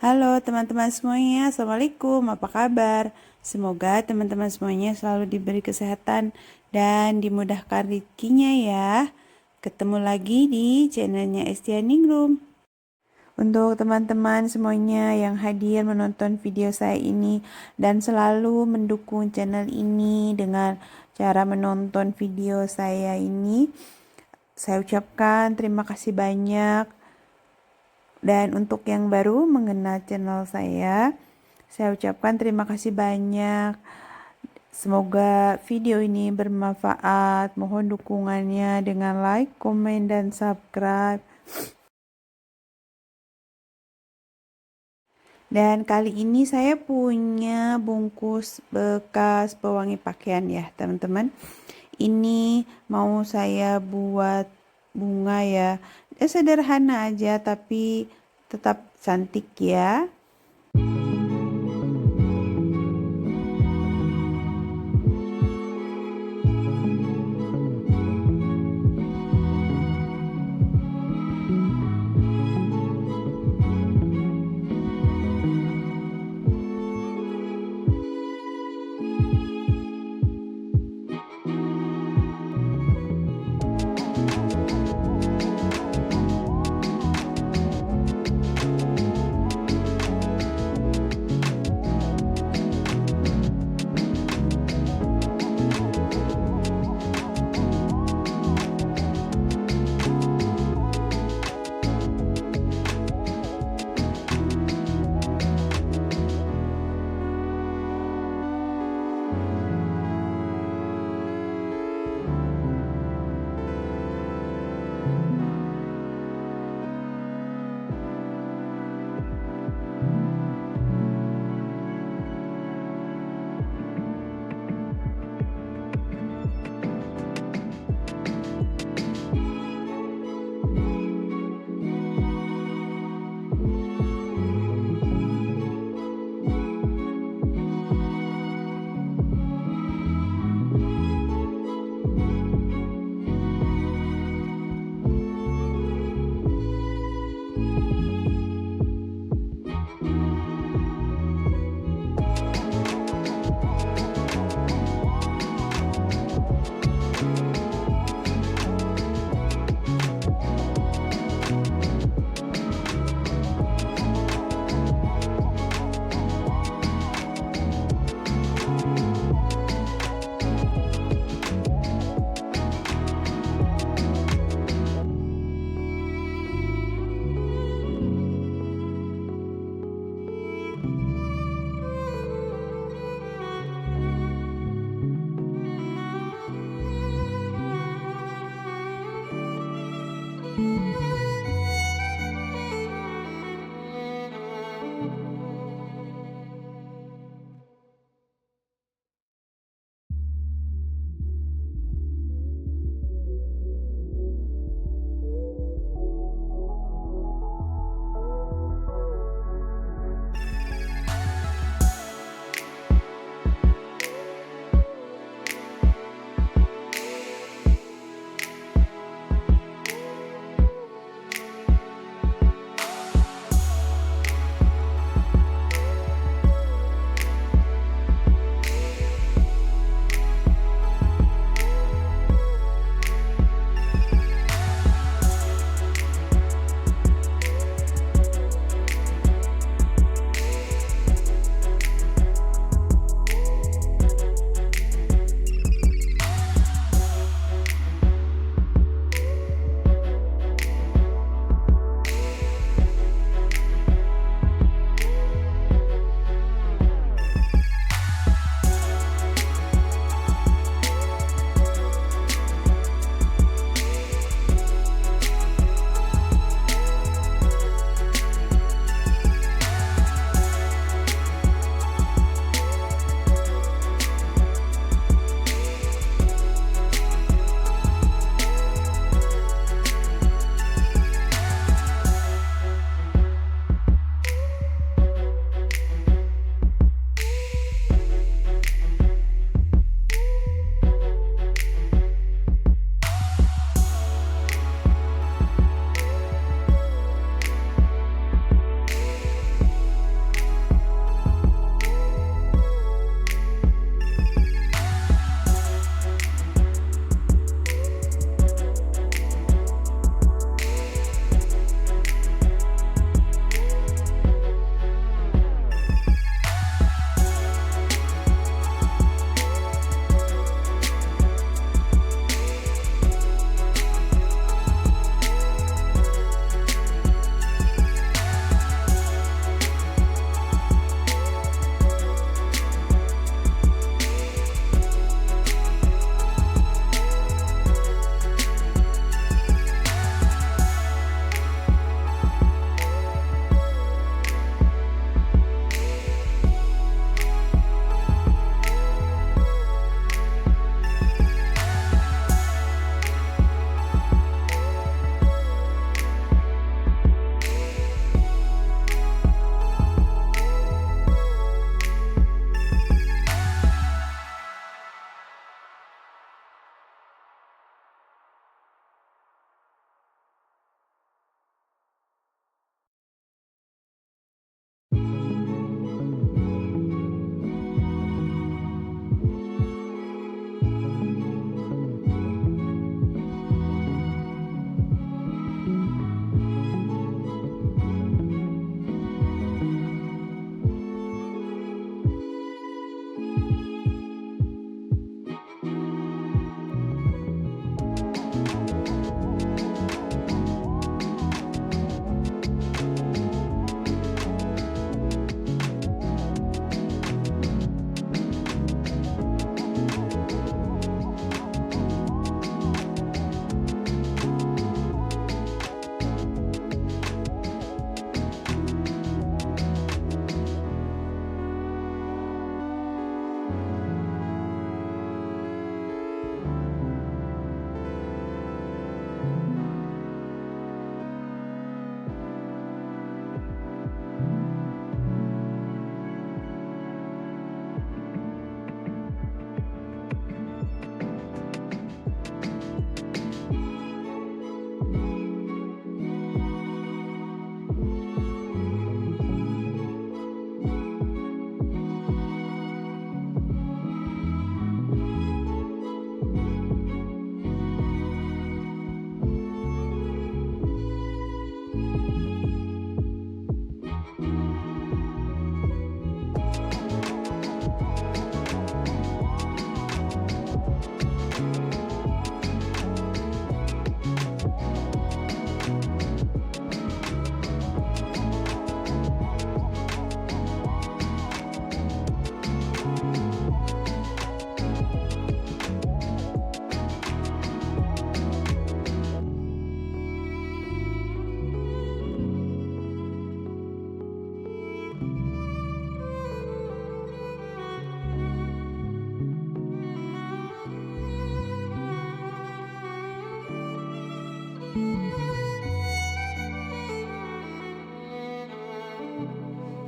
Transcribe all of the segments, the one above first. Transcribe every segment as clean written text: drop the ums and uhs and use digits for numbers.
Halo teman-teman semuanya, Assalamualaikum, apa kabar? Semoga teman-teman semuanya selalu diberi kesehatan dan dimudahkan rezekinya ya. Ketemu lagi di channelnya Estianingrum. Untuk teman-teman semuanya yang hadir menonton video saya ini dan selalu mendukung channel ini dengan cara menonton video saya ini, saya ucapkan terima kasih banyak. Dan untuk yang baru mengenal channel saya ucapkan terima kasih banyak. Semoga video ini bermanfaat. Mohon dukungannya dengan like, komen, dan subscribe. Dan kali ini saya punya bungkus bekas pewangi pakaian ya teman-teman. Ini mau saya buat bunga ya. Sederhana aja tapi tetap cantik ya.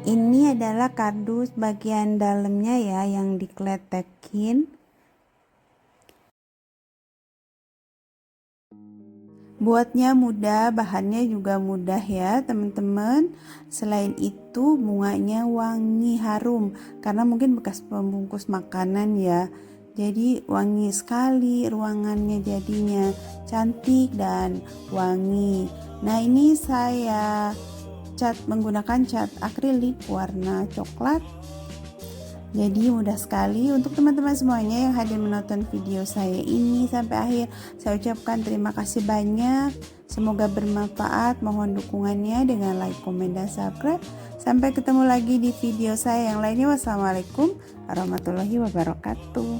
Ini adalah kardus bagian dalamnya ya yang dikletekin. Buatnya mudah, bahannya juga mudah ya teman-teman. Selain itu bunganya wangi, harum, karena mungkin bekas pembungkus makanan ya. Jadi wangi sekali ruangannya, jadinya cantik dan wangi. Nah ini saya cat menggunakan cat akrilik warna coklat. Jadi mudah sekali. Untuk teman-teman semuanya yang hadir menonton video saya ini sampai akhir, saya ucapkan terima kasih banyak. Semoga bermanfaat. Mohon dukungannya dengan like, komen, dan subscribe. Sampai ketemu lagi di video saya yang lainnya. Wassalamualaikum warahmatullahi wabarakatuh.